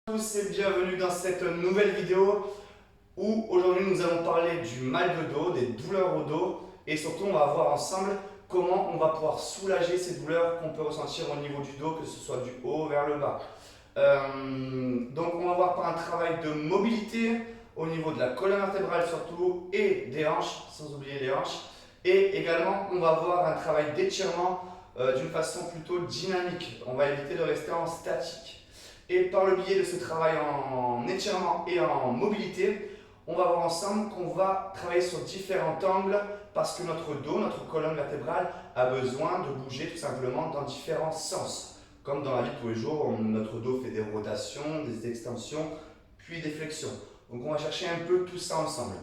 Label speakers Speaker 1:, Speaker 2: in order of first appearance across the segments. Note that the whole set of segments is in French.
Speaker 1: Bonjour à tous et bienvenue dans cette nouvelle vidéo où aujourd'hui nous allons parler du mal de dos, des douleurs au dos et surtout on va voir ensemble comment on va pouvoir soulager ces douleurs qu'on peut ressentir au niveau du dos, que ce soit du haut vers le bas. Donc on va voir par un travail de mobilité au niveau de la colonne vertébrale surtout et des hanches, sans oublier les hanches. Et également on va voir un travail d'étirement d'une façon plutôt dynamique. On va éviter de rester en statique. Et par le biais de ce travail en étirement et en mobilité, on va voir ensemble qu'on va travailler sur différents angles parce que notre dos, notre colonne vertébrale a besoin de bouger tout simplement dans différents sens. Comme dans la vie de tous les jours, notre dos fait des rotations, des extensions, puis des flexions. Donc on va chercher un peu tout ça ensemble.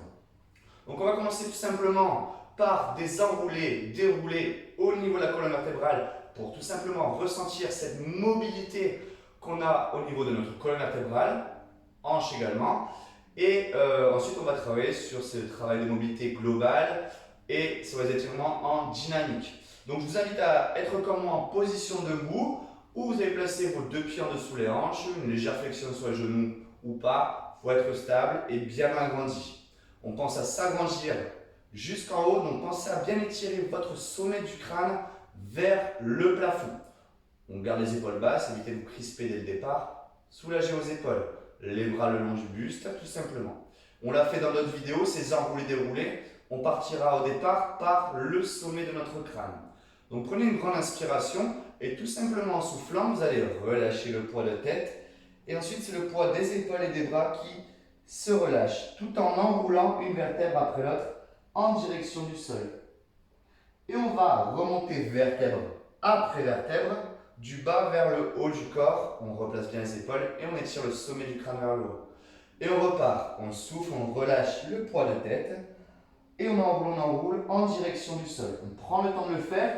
Speaker 1: Donc on va commencer tout simplement par des enroulés, déroulés au niveau de la colonne vertébrale pour tout simplement ressentir cette mobilité qu'on a au niveau de notre colonne vertébrale, hanche également. Et ensuite, on va travailler sur ce travail de mobilité globale et sur les étirements en dynamique. Donc, je vous invite à être comme moi en position debout, où vous allez placer vos deux pieds en dessous les hanches, une légère flexion sur les genoux ou pas. Il faut être stable et bien agrandi. On pense à s'agrandir jusqu'en haut, donc pensez à bien étirer votre sommet du crâne vers le plafond. On garde les épaules basses, évitez de vous crisper dès le départ. Soulagez vos épaules, les bras le long du buste, tout simplement. On l'a fait dans d'autres vidéos, ces enroulés déroulés. On partira au départ par le sommet de notre crâne. Donc prenez une grande inspiration et tout simplement en soufflant, vous allez relâcher le poids de tête. Et ensuite, c'est le poids des épaules et des bras qui se relâche, tout en enroulant une vertèbre après l'autre en direction du sol. Et on va remonter vertèbre après vertèbre, du bas vers le haut du corps, on replace bien les épaules et on étire le sommet du crâne vers le haut. Et on repart, on souffle, on relâche le poids de tête et on enroule en direction du sol. On prend le temps de le faire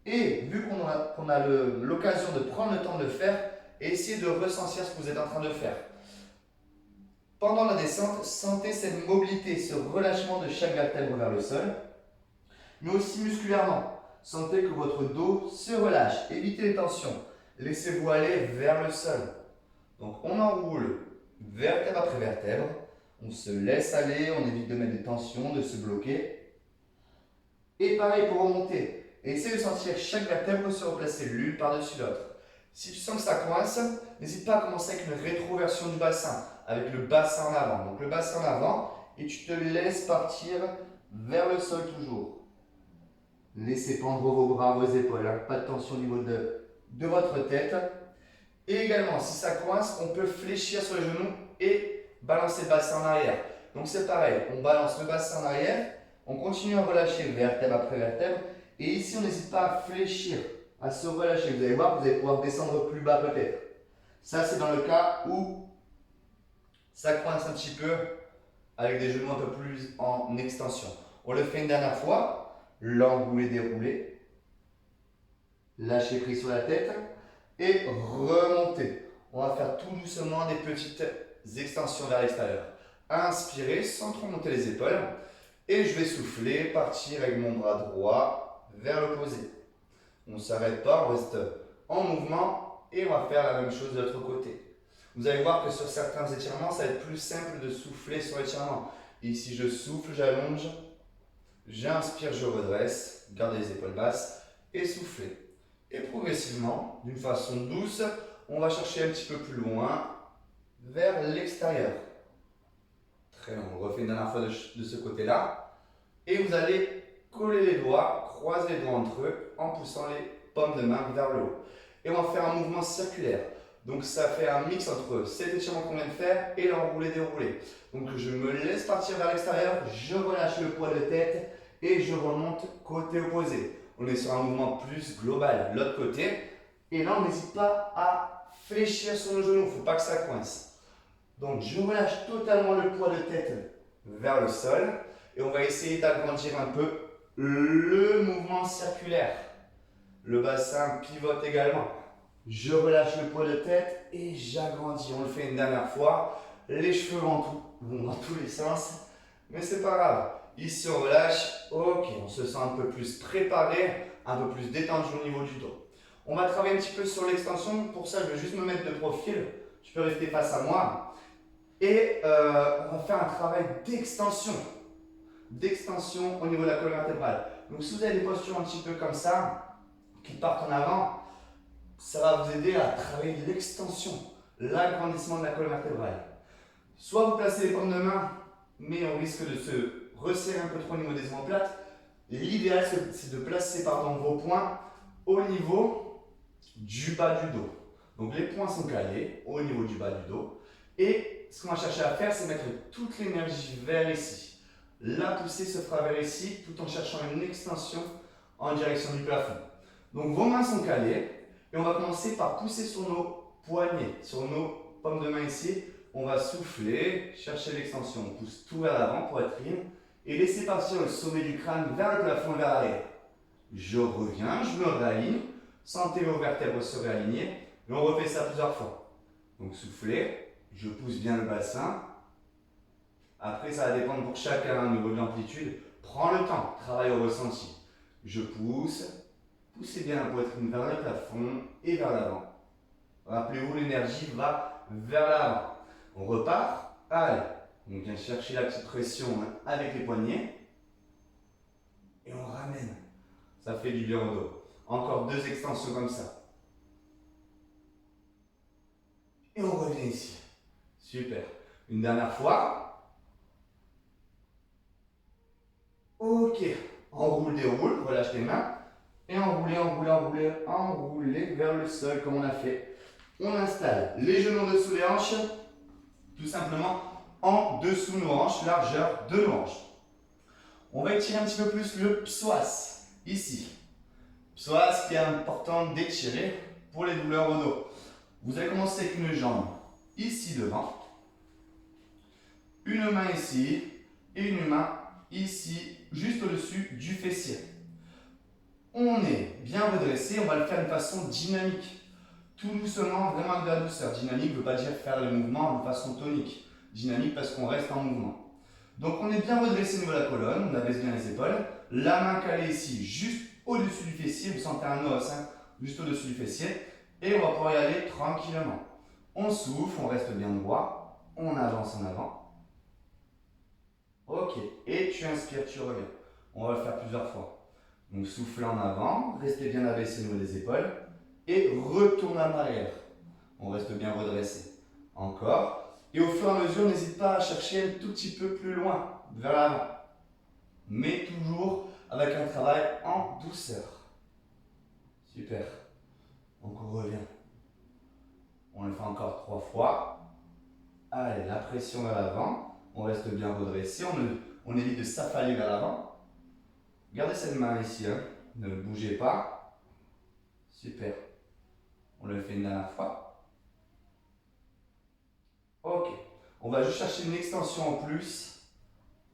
Speaker 1: et vu qu'on a l'occasion de prendre le temps de le faire, essayez de ressentir ce que vous êtes en train de faire. Pendant la descente, sentez cette mobilité, ce relâchement de chaque vertèbre vers le sol, mais aussi musculairement. Sentez que votre dos se relâche, évitez les tensions, laissez-vous aller vers le sol. Donc on enroule vertèbre après vertèbre, on se laisse aller, on évite de mettre des tensions, de se bloquer. Et pareil pour remonter, essayez de sentir chaque vertèbre se replacer l'une par-dessus l'autre. Si tu sens que ça coince, n'hésite pas à commencer avec une rétroversion du bassin, avec le bassin en avant. Donc le bassin en avant et tu te laisses partir vers le sol toujours. Laissez pendre vos bras, vos épaules, hein. Pas de tension au niveau de votre tête. Et également, si ça coince, on peut fléchir sur les genoux et balancer le bassin en arrière. Donc c'est pareil, on balance le bassin en arrière, on continue à relâcher vertèbre après vertèbre. Et ici, on n'hésite pas à fléchir, à se relâcher. Vous allez voir, vous allez pouvoir descendre plus bas peut-être. Ça, c'est dans le cas où ça coince un petit peu avec des genoux un peu plus en extension. On le fait une dernière fois. L'enroulé déroulé, lâcher prise sur la tête et remonter. On va faire tout doucement des petites extensions vers l'extérieur. Inspirez sans trop monter les épaules et je vais souffler, partir avec mon bras droit vers l'opposé. On ne s'arrête pas, on reste en mouvement et on va faire la même chose de l'autre côté. Vous allez voir que sur certains étirements, ça va être plus simple de souffler sur l'étirement. Ici, je souffle, j'allonge. J'inspire, je redresse, gardez les épaules basses et soufflez. Et progressivement, d'une façon douce, on va chercher un petit peu plus loin vers l'extérieur. Très bien, on le refait une dernière fois de ce côté-là. Et vous allez coller les doigts, croiser les doigts entre eux en poussant les paumes de main vers le haut. Et on va faire un mouvement circulaire. Donc ça fait un mix entre cet étirement qu'on vient de faire et l'enroulé déroulé. Donc je me laisse partir vers l'extérieur, je relâche le poids de tête et je remonte côté opposé. On est sur un mouvement plus global, l'autre côté. Et là, on n'hésite pas à fléchir sur nos genoux, il ne faut pas que ça coince. Donc je relâche totalement le poids de tête vers le sol et on va essayer d'agrandir un peu le mouvement circulaire. Le bassin pivote également. Je relâche le poids de tête et j'agrandis. On le fait une dernière fois. Les cheveux vont dans tous les sens. Mais c'est pas grave. Ici, on relâche. Ok, on se sent un peu plus préparé, un peu plus détendu au niveau du dos. On va travailler un petit peu sur l'extension. Pour ça, je vais juste me mettre de profil. Tu peux rester face à moi. Et on va faire un travail d'extension. D'extension au niveau de la colonne vertébrale. Donc si vous avez des postures un petit peu comme ça, qui partent en avant, ça va vous aider à travailler l'extension, l'agrandissement de la colonne vertébrale. Soit vous placez les paumes de main, mais on risque de se resserrer un peu trop au niveau des omoplates. L'idéal, c'est de placer vos poings au niveau du bas du dos. Donc les poings sont calés au niveau du bas du dos. Et ce qu'on va chercher à faire, c'est mettre toute l'énergie vers ici. La poussée se fera vers ici, tout en cherchant une extension en direction du plafond. Donc vos mains sont calées. Et on va commencer par pousser sur nos poignets, sur nos paumes de main ici. On va souffler, chercher l'extension. On pousse tout vers l'avant, poitrine. Et laisser partir le sommet du crâne vers le plafond et vers l'arrière. Je reviens, je me réaligne. Sentez vos vertèbres se réaligner. Et on refait ça plusieurs fois. Donc soufflez, je pousse bien le bassin. Après, ça va dépendre pour chacun au niveau de l'amplitude. Prends le temps, travaille au ressenti. Je pousse. Poussez bien la poitrine vers le plafond et vers l'avant. Rappelez-vous, l'énergie va vers l'avant. On repart. Allez, on vient chercher la petite pression avec les poignets. Et on ramène. Ça fait du bien au dos. Encore 2 extensions comme ça. Et on revient ici. Super. Une dernière fois. Ok. Enroule, déroule. Relâche tes mains. Et enrouler, enrouler, enrouler, enrouler vers le sol comme on a fait. On installe les genoux en dessous des hanches, tout simplement en dessous nos hanches, largeur de nos hanches. On va étirer un petit peu plus le psoas, ici. Psoas qui est important d'étirer pour les douleurs au dos. Vous allez commencer avec une jambe ici devant, une main ici et une main ici, juste au-dessus du fessier. On est bien redressé, on va le faire de façon dynamique. Tout doucement, vraiment avec de la douceur. Dynamique ne veut pas dire faire le mouvement de façon tonique. Dynamique parce qu'on reste en mouvement. Donc on est bien redressé au niveau de la colonne, on abaisse bien les épaules. La main calée ici, juste au-dessus du fessier. Vous sentez un os, juste au-dessus du fessier. Et on va pouvoir y aller tranquillement. On souffle, on reste bien droit. On avance en avant. Ok, et tu inspires, tu reviens. On va le faire plusieurs fois. Donc soufflez en avant, restez bien abaissé au niveau des épaules et retourne en arrière. On reste bien redressé. Encore. Et au fur et à mesure, n'hésite pas à chercher un tout petit peu plus loin, vers l'avant. Mais toujours avec un travail en douceur. Super. Donc on revient. On le fait encore 3 fois. Allez, la pression vers l'avant. On reste bien redressé. On évite de s'affaler vers l'avant. Gardez cette main ici, ne bougez pas. Super. On le fait une dernière fois. Ok. On va juste chercher une extension en plus.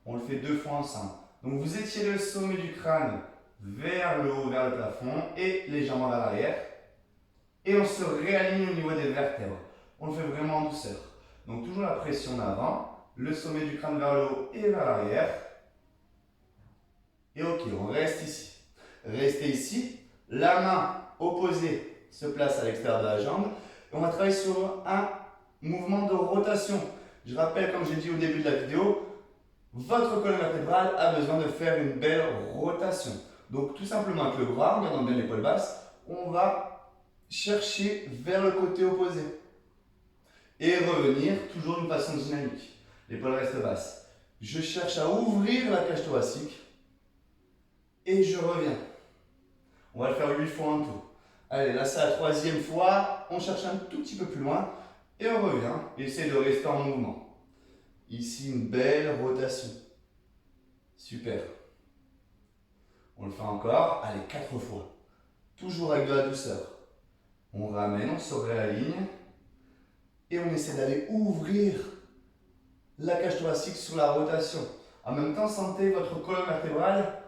Speaker 1: On le fait 2 fois ensemble. Donc vous étirez le sommet du crâne vers le haut, vers le plafond et légèrement vers l'arrière. Et on se réaligne au niveau des vertèbres. On le fait vraiment en douceur. Donc toujours la pression d'avant, le sommet du crâne vers le haut et vers l'arrière. Et ok, on reste ici. Restez ici. La main opposée se place à l'extérieur de la jambe. Et on va travailler sur un mouvement de rotation. Je rappelle, comme j'ai dit au début de la vidéo, votre colonne vertébrale a besoin de faire une belle rotation. Donc tout simplement avec le bras, en gardant bien l'épaule basse, on va chercher vers le côté opposé. Et revenir toujours d'une façon dynamique. L'épaule reste basse. Je cherche à ouvrir la cage thoracique. Et je reviens. On va le faire 8 fois en tout. Allez, là c'est la 3e fois. On cherche un tout petit peu plus loin. Et on revient. Essayez de rester en mouvement. Ici, une belle rotation. Super. On le fait encore. Allez, 4 fois. Toujours avec de la douceur. On ramène, on se réaligne. Et on essaie d'aller ouvrir la cage thoracique sur la rotation. En même temps, sentez votre colonne vertébrale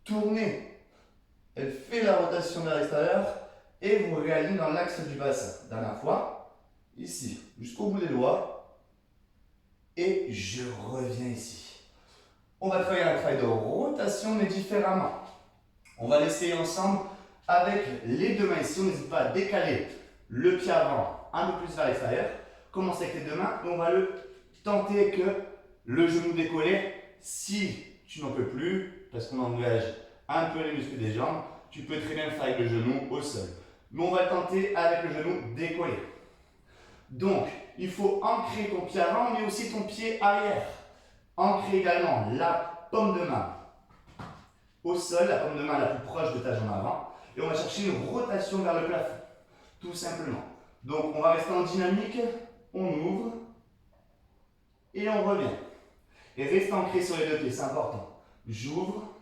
Speaker 1: tourner. Elle fait la rotation vers l'extérieur et vous réalignez dans l'axe du bassin. Dernière fois, ici, jusqu'au bout des doigts. Et je reviens ici. On va travailler un travail de rotation, mais différemment. On va l'essayer ensemble avec les 2 mains ici. On n'hésite pas à décaler le pied avant un peu plus vers l'extérieur. commencer avec tes deux mains et on va le tenter avec le genou décollé. Si tu n'en peux plus, parce qu'on engage un peu les muscles des jambes, tu peux très bien le faire avec le genou au sol. Mais on va tenter avec le genou décollé. Donc, il faut ancrer ton pied avant, mais aussi ton pied arrière. Ancrer également la paume de main au sol, la paume de main la plus proche de ta jambe avant. Et on va chercher une rotation vers le plafond, tout simplement. Donc, on va rester en dynamique, on ouvre et on revient. Et reste ancré sur les deux pieds, c'est important. J'ouvre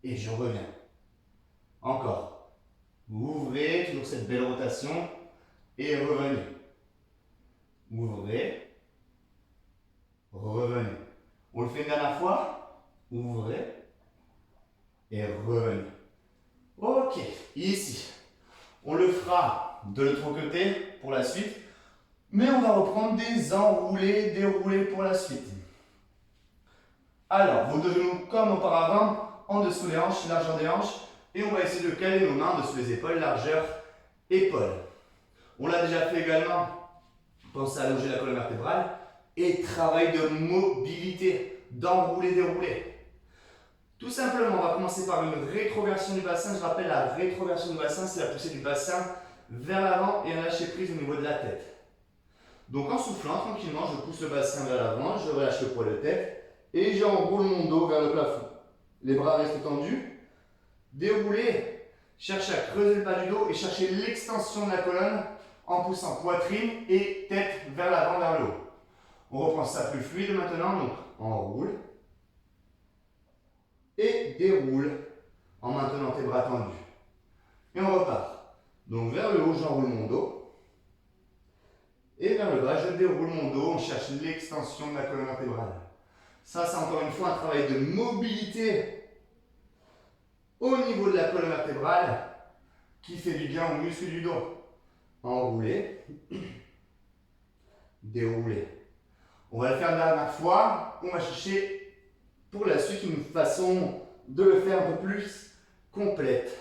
Speaker 1: et je reviens. Encore. Vous ouvrez, toujours cette belle rotation et revenez. Ouvrez, revenez. On le fait une dernière fois. Ouvrez et revenez. Ok, ici. On le fera de l'autre côté pour la suite. Mais on va reprendre des enroulés, déroulés pour la suite. Alors, vos deux genoux comme auparavant, en dessous des hanches, largeur des hanches. Et on va essayer de caler nos mains en dessous des épaules, largeur épaules. On l'a déjà fait également. Pensez à allonger la colonne vertébrale. Et travail de mobilité, d'enrouler, dérouler. Tout simplement, on va commencer par une rétroversion du bassin. Je rappelle, la rétroversion du bassin, c'est la poussée du bassin vers l'avant et un lâcher prise au niveau de la tête. Donc en soufflant tranquillement, je pousse le bassin vers l'avant, je relâche le poids de tête et j'enroule mon dos vers le plafond. Les bras restent tendus. Déroulez, cherchez à creuser le bas du dos et cherchez l'extension de la colonne en poussant poitrine et tête vers l'avant, vers le haut. On reprend ça plus fluide maintenant, donc enroule et déroule en maintenant tes bras tendus. Et on repart. Donc vers le haut, j'enroule mon dos. Et vers le bas, je déroule mon dos, on cherche l'extension de la colonne vertébrale. Ça, c'est encore une fois un travail de mobilité au niveau de la colonne vertébrale qui fait du bien aux muscles du dos. Enrouler, dérouler. On va le faire une dernière fois. On va chercher pour la suite une façon de le faire un peu plus complète.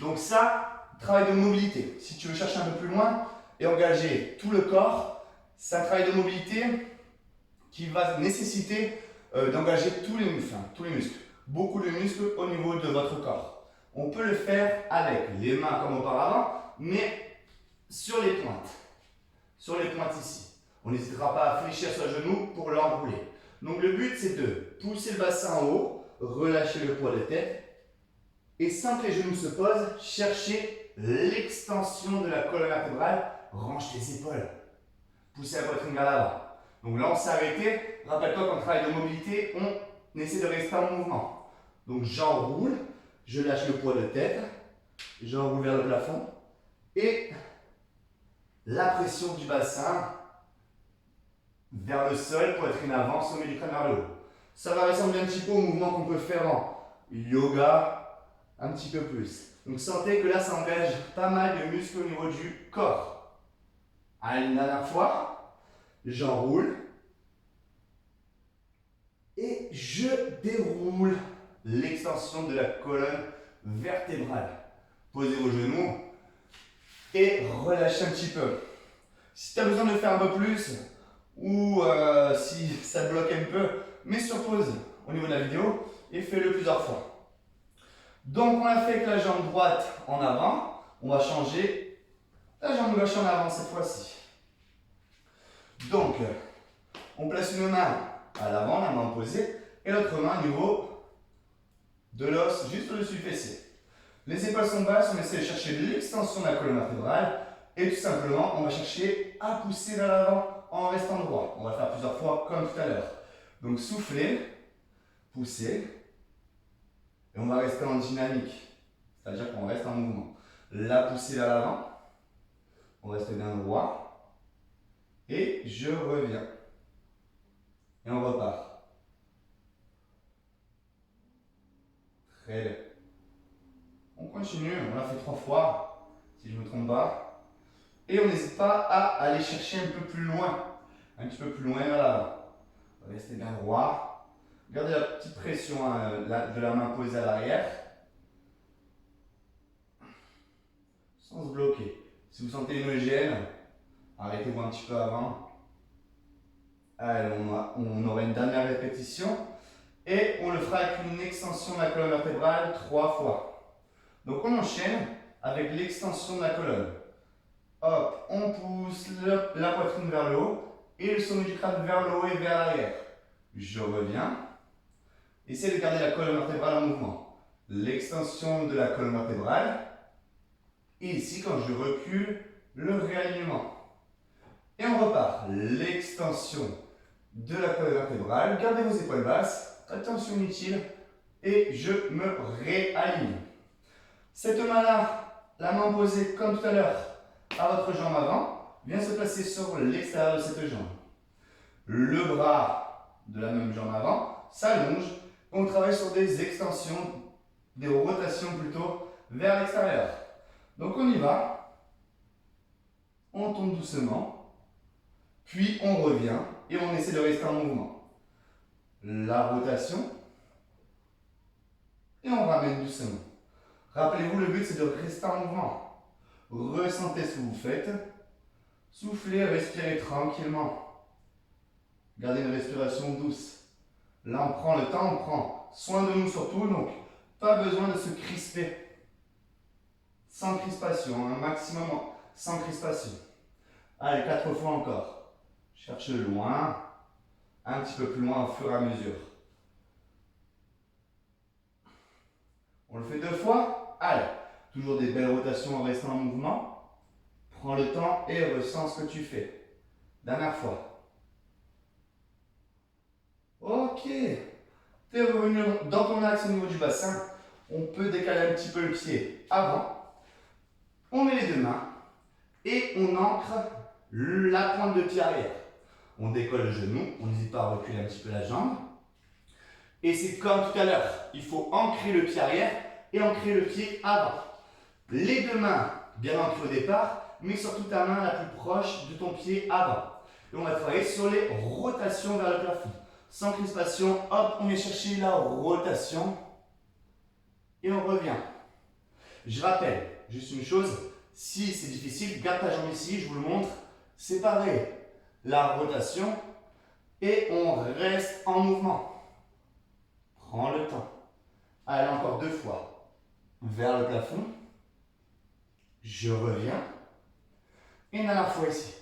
Speaker 1: Donc ça, travail de mobilité. Si tu veux chercher un peu plus loin et engager tout le corps, c'est un travail de mobilité qui va nécessiter d'engager tous les muscles. Beaucoup de muscles au niveau de votre corps. On peut le faire avec les mains comme auparavant, mais sur les pointes. Sur les pointes ici. On n'hésitera pas à fléchir sur le genou pour l'enrouler. Donc le but, c'est de pousser le bassin en haut, relâcher le poids de tête, et sans que les genoux se posent, chercher l'extension de la colonne vertébrale. Range tes épaules. Poussez la poitrine vers l'avant. Donc là, on s'est arrêté. Rappelle-toi qu'en travail de mobilité, on essaie de rester en mouvement. Donc j'enroule, je lâche le poids de tête, j'enroule vers le plafond et la pression du bassin vers le sol, poitrine avant, sommet du crâne vers le haut. Ça va ressembler un petit peu au mouvement qu'on peut faire en yoga, un petit peu plus. Donc sentez que là, ça engage pas mal de muscles au niveau du corps. Allez, une dernière fois, j'enroule et je déroule l'extension de la colonne vertébrale. Posez vos genoux et relâchez un petit peu. Si tu as besoin de faire un peu plus ou si ça te bloque un peu, mets sur pause au niveau de la vidéo et fais-le plusieurs fois. Donc on a fait avec la jambe droite en avant, on va changer la jambe gauche en avant cette fois-ci. Donc on place une main à l'avant, la main posée, et l'autre main au niveau de l'os juste au-dessus du fessier. Les épaules sont basses, on essaie de chercher l'extension de la colonne vertébrale et tout simplement on va chercher à pousser vers l'avant en restant droit. On va le faire plusieurs fois comme tout à l'heure. Donc soufflez, poussez et on va rester en dynamique, c'est-à-dire qu'on reste en mouvement. La poussée vers l'avant, on reste bien droit et je reviens. Et on repart. Très bien. On continue, on l'a fait 3 fois, si je ne me trompe pas. Et on n'hésite pas à aller chercher un peu plus loin. Un petit peu plus loin vers l'avant. Restez bien droit. Gardez la petite pression de la main posée à l'arrière. Sans se bloquer. Si vous sentez une gêne, Arrêtez-vous un petit peu avant. Allez, on aura une dernière répétition. Et on le fera avec une extension de la colonne vertébrale 3 fois. Donc on enchaîne avec l'extension de la colonne. Hop, on pousse la poitrine vers le haut et le sommet du crâne vers le haut et vers l'arrière. Je reviens. Essayez de garder la colonne vertébrale en mouvement. L'extension de la colonne vertébrale. Et ici, quand je recule, le réalignement. Et on repart. L'extension de la colonne vertébrale. Gardez vos épaules basses. Attention inutile. Et je me réaligne. Cette main-là, la main posée comme tout à l'heure à votre jambe avant, vient se placer sur l'extérieur de cette jambe. Le bras de la même jambe avant s'allonge. On travaille sur des extensions, des rotations plutôt, vers l'extérieur. Donc on y va. On tombe doucement. Puis on revient et on essaie de rester en mouvement. La rotation. Et on ramène doucement. Rappelez-vous, le but c'est de rester en mouvement. Ressentez ce que vous faites. Soufflez, respirez tranquillement. Gardez une respiration douce. Là, on prend le temps, on prend soin de nous surtout. Donc, pas besoin de se crisper. Sans crispation, un maximum sans crispation. Allez, 4 fois encore. Cherchez loin. Un petit peu plus loin au fur et à mesure. On le fait 2 fois. Allez, toujours des belles rotations en restant en mouvement. Prends le temps et ressens ce que tu fais. Dernière fois. Ok. Tu es revenu dans ton axe au niveau du bassin. On peut décaler un petit peu le pied avant. On met les 2 mains et on ancre la pointe de pied arrière. On décolle le genou. On n'hésite pas à reculer un petit peu la jambe. Et c'est comme tout à l'heure. Il faut ancrer le pied arrière et ancrer le pied avant. Les 2 mains bien ancrées au départ, mais surtout ta main la plus proche de ton pied avant. Et on va travailler sur les rotations vers le plafond. Sans crispation, hop, on vient chercher la rotation. Et on revient. Je rappelle juste une chose, si c'est difficile, garde ta jambe ici, je vous le montre. Séparez la rotation et on reste en mouvement. Prends le temps. Allez, encore 2 fois. Vers le plafond. Je reviens. Et une dernière fois ici.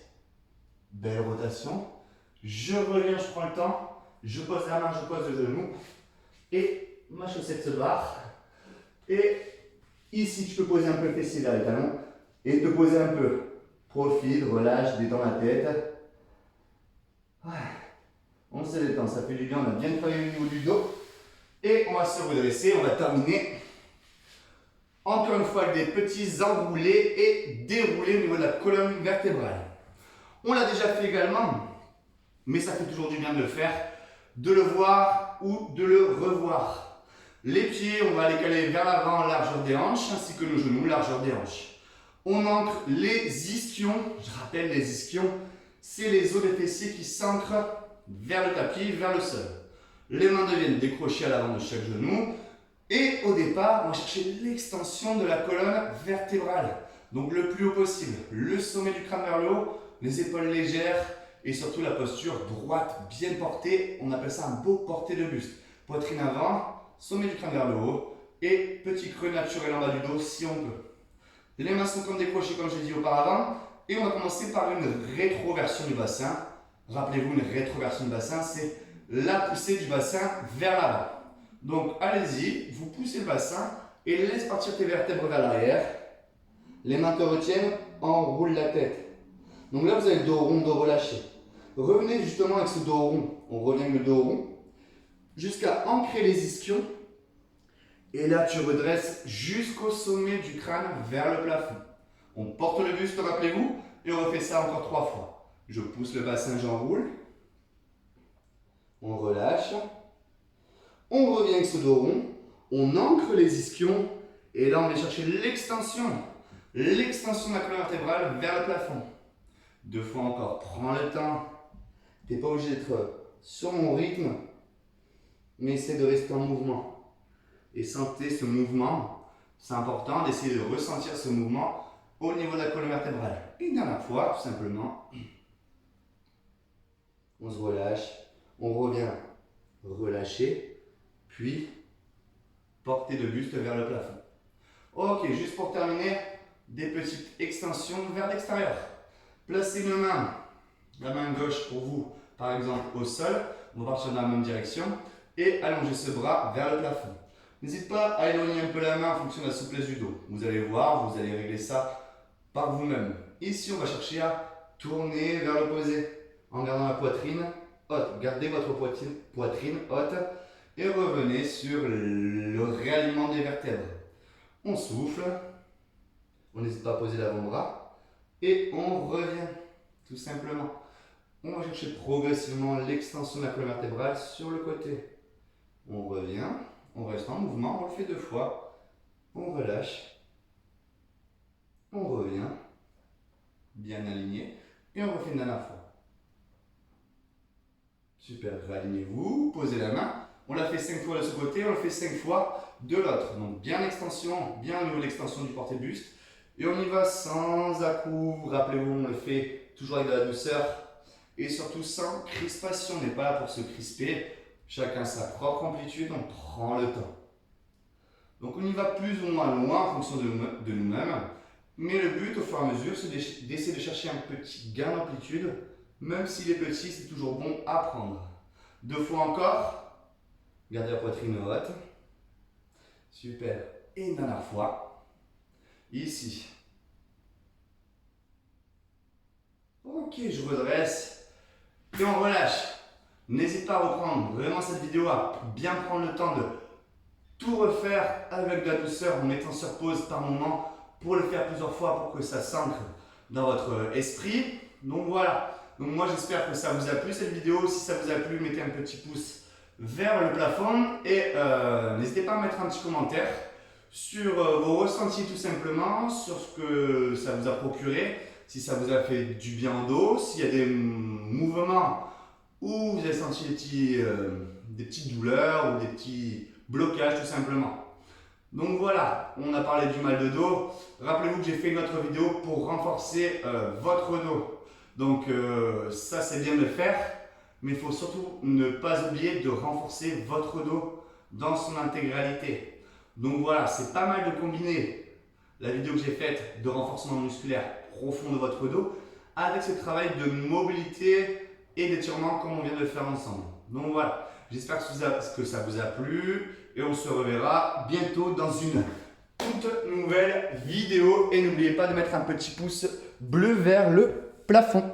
Speaker 1: Belle rotation. Je reviens, je prends le temps. Je pose la main, je pose le genou. Et ma chaussette se barre. Et ici, tu peux poser un peu le fessier vers les talons. Et te poser un peu. Profite, relâche, détends la tête. On se détend, ça fait du bien. On a bien travaillé au niveau du dos. Et on va se redresser. On va terminer. Encore une fois, avec des petits enroulés et déroulés au niveau de la colonne vertébrale. On l'a déjà fait également, mais ça fait toujours du bien de le faire, de le voir ou de le revoir. Les pieds, on va les caler vers l'avant, largeur des hanches, ainsi que nos genoux, largeur des hanches. On ancre les ischions. Je rappelle, les ischions, c'est les os des fessiers qui s'ancrent vers le tapis, vers le sol. Les mains deviennent décrochées à l'avant de chaque genou. Et au départ, on va chercher l'extension de la colonne vertébrale. Donc le plus haut possible. Le sommet du crâne vers le haut, les épaules légères et surtout la posture droite bien portée. On appelle ça un beau porté de buste. Poitrine avant, sommet du crâne vers le haut et petit creux naturel en bas du dos si on peut. Les mains sont comme décrochées comme j'ai dit auparavant. Et on va commencer par une rétroversion du bassin. Rappelez-vous, une rétroversion du bassin, c'est la poussée du bassin vers l'avant. Donc allez-y, vous poussez le bassin et laisse partir tes vertèbres vers l'arrière. Les mains te retiennent, enroule la tête. Donc là vous avez le dos rond, dos relâché. Revenez justement avec ce dos rond. On revient avec le dos rond jusqu'à ancrer les ischions. Et là tu redresses jusqu'au sommet du crâne vers le plafond. On porte le buste, rappelez-vous, et on refait ça encore 3 fois. Je pousse le bassin, j'enroule. On relâche. On revient avec ce dos rond, on ancre les ischions et là on va chercher l'extension de la colonne vertébrale vers le plafond. 2 fois encore, prends le temps. Tu n'es pas obligé d'être sur mon rythme, mais essaie de rester en mouvement. Et sentez ce mouvement, c'est important d'essayer de ressentir ce mouvement au niveau de la colonne vertébrale. une dernière fois, tout simplement. On se relâche, on revient relâcher, puis porter le buste vers le plafond. Ok, juste pour terminer, des petites extensions vers l'extérieur. Placez une main, la main gauche pour vous, par exemple au sol, on va partir dans la même direction, et allongez ce bras vers le plafond. N'hésitez pas à éloigner un peu la main en fonction de la souplesse du dos. Vous allez voir, vous allez régler ça par vous-même. Ici, on va chercher à tourner vers l'opposé en gardant la poitrine haute. Gardez votre poitrine haute et revenez sur le réalignement des vertèbres. On souffle, on n'hésite pas à poser l'avant-bras et on revient tout simplement. On va chercher progressivement l'extension de la colonne vertébrale sur le côté. On revient, on reste en mouvement, on le fait 2 fois. On relâche, on revient, bien aligné et on refait une dernière fois. Super, réalignez-vous, posez la main. On l'a fait 5 fois de ce côté, on le fait 5 fois de l'autre. Donc bien l'extension, bien au niveau de l'extension du porté-buste. Et on y va sans à-coups. Rappelez-vous, on le fait toujours avec de la douceur. Et surtout sans crispation, on n'est pas là pour se crisper. Chacun sa propre amplitude, on prend le temps. Donc on y va plus ou moins loin en fonction de nous-mêmes. Mais le but au fur et à mesure, c'est d'essayer de chercher un petit gain d'amplitude. Même s'il est petit, c'est toujours bon à prendre. 2 fois encore. Gardez la poitrine haute. Super. Et une dernière fois. Ici. Ok, je redresse. Et on relâche. N'hésite pas à reprendre vraiment cette vidéo, à bien prendre le temps de tout refaire avec de la douceur en mettant sur pause par moment pour le faire plusieurs fois pour que ça s'ancre dans votre esprit. Donc voilà. Donc moi j'espère que ça vous a plu cette vidéo. Si ça vous a plu, mettez un petit pouce vers le plafond et n'hésitez pas à mettre un petit commentaire sur vos ressentis tout simplement, sur ce que ça vous a procuré, si ça vous a fait du bien au dos, s'il y a des mouvements où vous avez senti des petites douleurs ou des petits blocages tout simplement. Donc voilà, on a parlé du mal de dos. Rappelez-vous que j'ai fait une autre vidéo pour renforcer votre dos. Donc ça c'est bien de le faire. Mais il faut surtout ne pas oublier de renforcer votre dos dans son intégralité. Donc voilà, c'est pas mal de combiner la vidéo que j'ai faite de renforcement musculaire profond de votre dos avec ce travail de mobilité et d'étirement comme on vient de le faire ensemble. Donc voilà, j'espère que ça vous a plu et on se reverra bientôt dans une toute nouvelle vidéo. Et n'oubliez pas de mettre un petit pouce bleu vers le plafond.